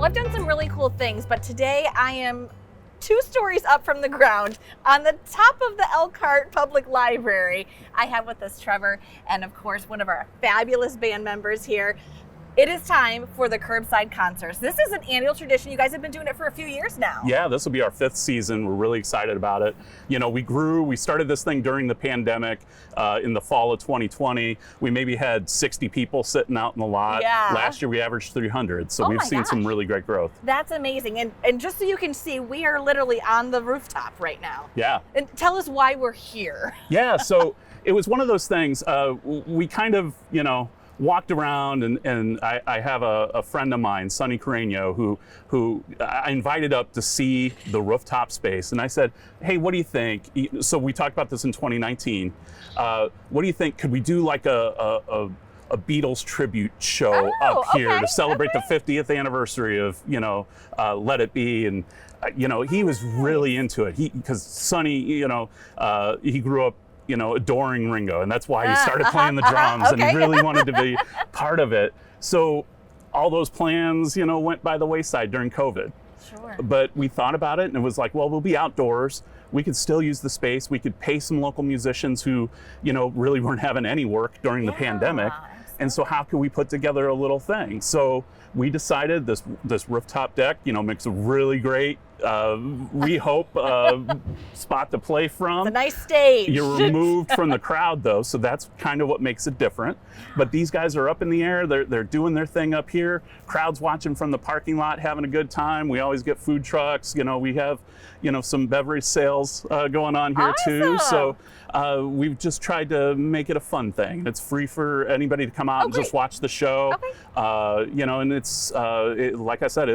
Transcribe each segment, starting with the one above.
Well, I've done some really cool things, but today I am 2 stories up from the ground on the top of the Elkhart Public Library. I have with us Trevor and, of course, one of our fabulous band members here. It is time for the Curbside Concerts. This is an annual tradition. You guys have been doing it for a few years now. Yeah, this will be our 5th season. We're really excited about it. You know, we started this thing during the pandemic in the fall of 2020. We maybe had 60 people sitting out in the lot. Yeah. Last year we averaged 300, so Oh we've my seen some gosh. really great growth. That's amazing. And just so you can see, we are literally on the rooftop right now. Yeah. And tell us why we're here. Yeah, so it was one of those things, we kind of, walked around and I have a friend of mine, Sonny Carreño, who I invited up to see the rooftop space. And I said, hey, what do you think? So we talked about this in 2019. What do you think? Could we do like a Beatles tribute show up here to celebrate the 50th anniversary of, Let It Be? And, he was really into it. Because Sonny, he grew up adoring Ringo, and that's why he started playing the drums and really wanted to be part of it. So all those plans, went by the wayside during COVID. Sure. But we thought about it and it was like, well, we'll be outdoors. We could still use the space. We could pay some local musicians who, really weren't having any work during the pandemic. And so how could we put together a little thing? So we decided this rooftop deck, makes a really great, we hope, spot to play from. It's a nice stage. You're removed from the crowd though, so that's kind of what makes it different. But these guys are up in the air, they're doing their thing up here. Crowd's watching from the parking lot, having a good time. We always get food trucks, we have, some beverage sales going on here too. So we've just tried to make it a fun thing. It's free for anybody to come out and just watch the show. And it's like I said,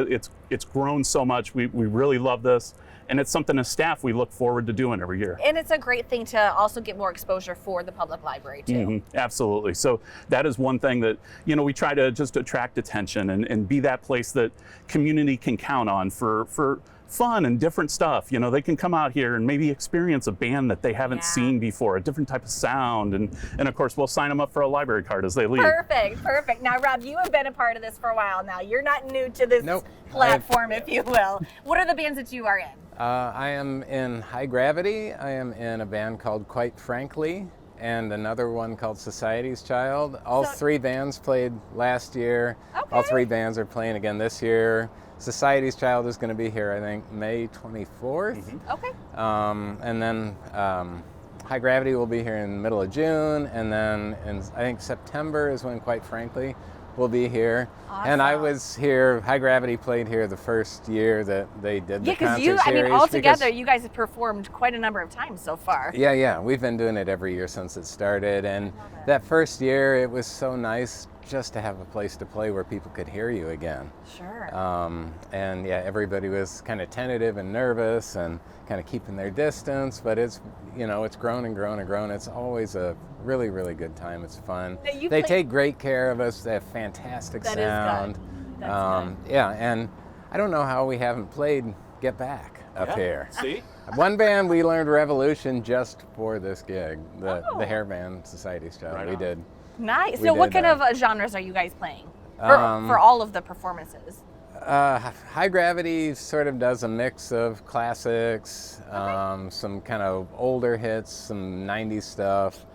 it's grown so much. We really love this, and it's something as staff we look forward to doing every year. And it's a great thing to also get more exposure for the public library too. Mm-hmm. Absolutely. So that is one thing that we try to just attract attention and be that place that community can count on for fun and different stuff. They can come out here and maybe experience a band that they haven't seen before, a different type of sound, and of course we'll sign them up for a library card as they leave. Perfect. Now, Rob, you have been a part of this for a while now. You're not new to this platform, if you will. What are the bands that you are in? I am in High Gravity. I am in a band called Quite Frankly, and another one called Society's Child. All 3 bands played last year. All 3 bands are playing again this year. Society's Child is going to be here, I think, May 24th. Mm-hmm. Okay. And then High Gravity will be here in the middle of June, and then I think September is when Quite Frankly will be here. Awesome. And I was here, High Gravity played here the first year that they did the concert series. Yeah, because all together, you guys have performed quite a number of times so far. Yeah, we've been doing it every year since it started. And that first year, it was so nice just to have a place to play where people could hear you again. Sure. And yeah, everybody was kind of tentative and nervous and kind of keeping their distance, but it's grown and grown and grown. It's always a really, really good time. It's fun. They take great care of us. They have fantastic sound. That's good. Yeah, and I don't know how we haven't played Get Back up here. See? One band we learned Revolution just for this gig, the hair band Society's Child. Right we on. did. Nice. So what kind of genres are you guys playing for all of the performances? High Gravity sort of does a mix of classics, some kind of older hits, some 90s stuff.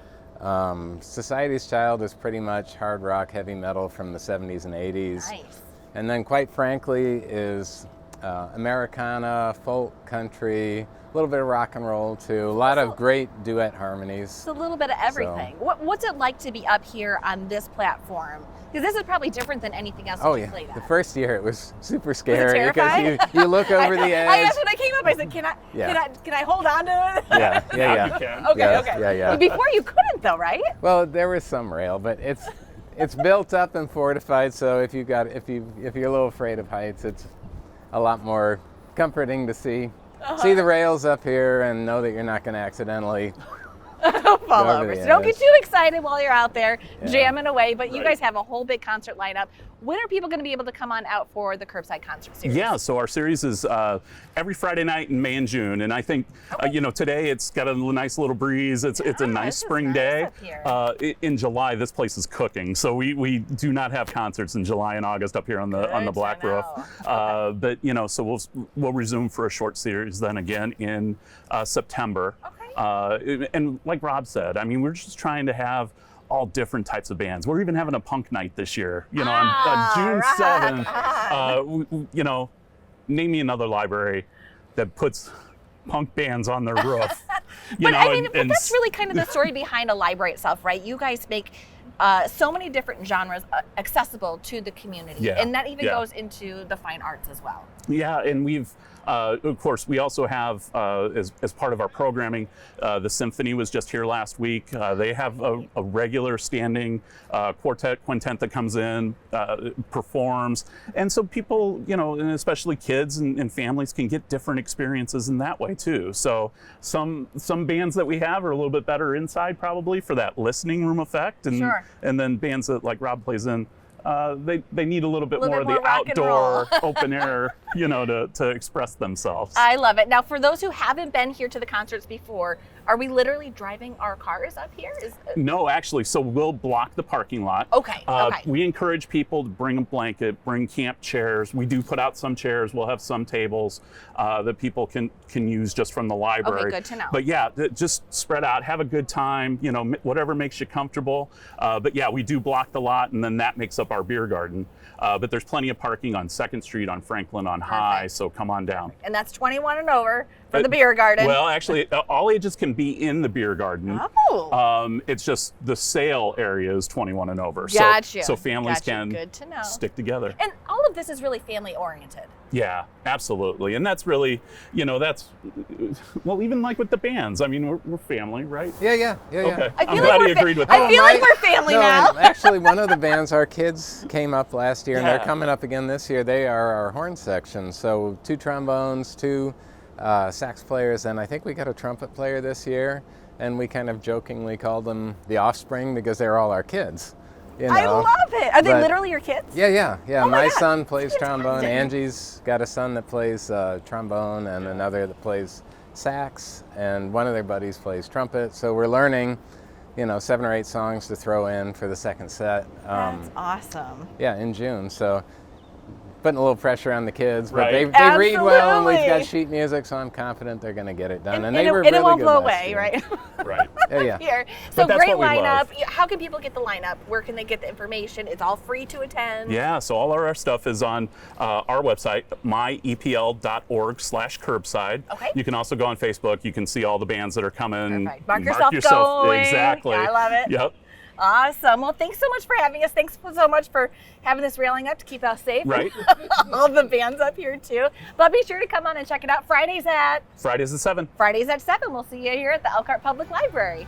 Society's Child is pretty much hard rock, heavy metal from the 70s and 80s. Nice. And then Quite Frankly is Americana, folk, country, a little bit of rock and roll too. A lot of great duet harmonies. It's a little bit of everything. What's it like to be up here on this platform? Because this is probably different than anything else you played at. The first year it was super scary terrifying? because you look over the edge. That's when I came up. I said, can I hold on to it? Yeah. Okay. Yeah. Before you couldn't though, right? Well, there was some rail, but it's built up and fortified. So if you're a little afraid of heights, it's a lot more comforting to see the rails up here and know that you're not going to accidentally Fall Over over. the So don't get edge. too excited while you're out there Yeah. jamming away. But you Right. guys have a whole big concert lineup. When are people going to be able to come on out for the Curbside Concert Series? Yeah, so our series is every Friday night in May and June, and I think today it's got a nice little breeze. It's a Yeah, nice this is spring nice day. up here. In July, this place is cooking, so we do not have concerts in July and August up here on the Good Black to Roof. know. But so we'll resume for a short series then again in September. Okay. And like Rob said, I mean, we're just trying to have all different types of bands. We're even having a punk night this year. On June rock 7th. Name me another library that puts punk bands on their roof. But that's really kind of the story behind a library itself, right? You guys make so many different genres accessible to the community, Yeah, and that even yeah. goes into the fine arts as well. Yeah, and we've, of course, we also have, as part of our programming, the symphony was just here last week. They have a regular standing quartet, quintet that comes in, performs. And so people, and especially kids and families can get different experiences in that way too. So some bands that we have are a little bit better inside probably for that listening room effect. And, Sure. and then bands that like Rob plays in, they need a little bit more of the rock and outdoor open air, to express themselves. I love it. Now, for those who haven't been here to the concerts before, are we literally driving our cars up here? No, actually, so we'll block the parking lot. Okay, okay. We encourage people to bring a blanket, bring camp chairs. We do put out some chairs. We'll have some tables that people can use just from the library. Okay, good to know. But yeah, just spread out, have a good time, whatever makes you comfortable. But yeah, we do block the lot, and then that makes up our beer garden. But there's plenty of parking on 2nd Street, on Franklin, on High, so come on down. And that's 21 and over for the beer garden. Well, actually, all ages can be in the beer garden. Oh. It's just the sale area is 21 and over. Gotcha. So families Gotcha. can Good to know. stick together. And all of this is really family oriented. Yeah, absolutely. And that's really, even like with the bands. I mean, we're family, right? Yeah. Okay. I I'm feel glad like he agreed with I that. feel like we're family No, now. and actually, one of the bands, our kids came up last year, and Yeah. they're coming up again this year. They are our horn section. So 2 trombones, 2 sax players, and I think we got a trumpet player this year. And we kind of jokingly called them the Offspring because they're all our kids. I love it. Are they But- literally your kids? Yeah. Oh my my God. son plays trombone. Fantastic. Angie's got a son that plays trombone and another that plays sax, and one of their buddies plays trumpet. So we're learning, 7 or 8 songs to throw in for the second set. That's awesome. Yeah, in June. So putting a little pressure on the kids, but Right. they read well, and we've Absolutely. got sheet music, so I'm confident they're going to get it done. And it, they were and really it won't good blow last away, year. right? Right. Yeah. Here. So that's great what we lineup. love. How can people get the lineup? Where can they get the information? It's all free to attend. Yeah, so all of our stuff is on our website, myepl.org/curbside. Okay. You can also go on Facebook. You can see all the bands that are coming. Perfect. Mark yourself going. Exactly. I love it. Yep. Awesome. Well, thanks so much for having us. Thanks so much for having this railing up to keep us safe. Right. All the bands up here too. But be sure to come on and check it out Fridays at Fridays at 7. 7. We'll see you here at the Elkhart Public Library.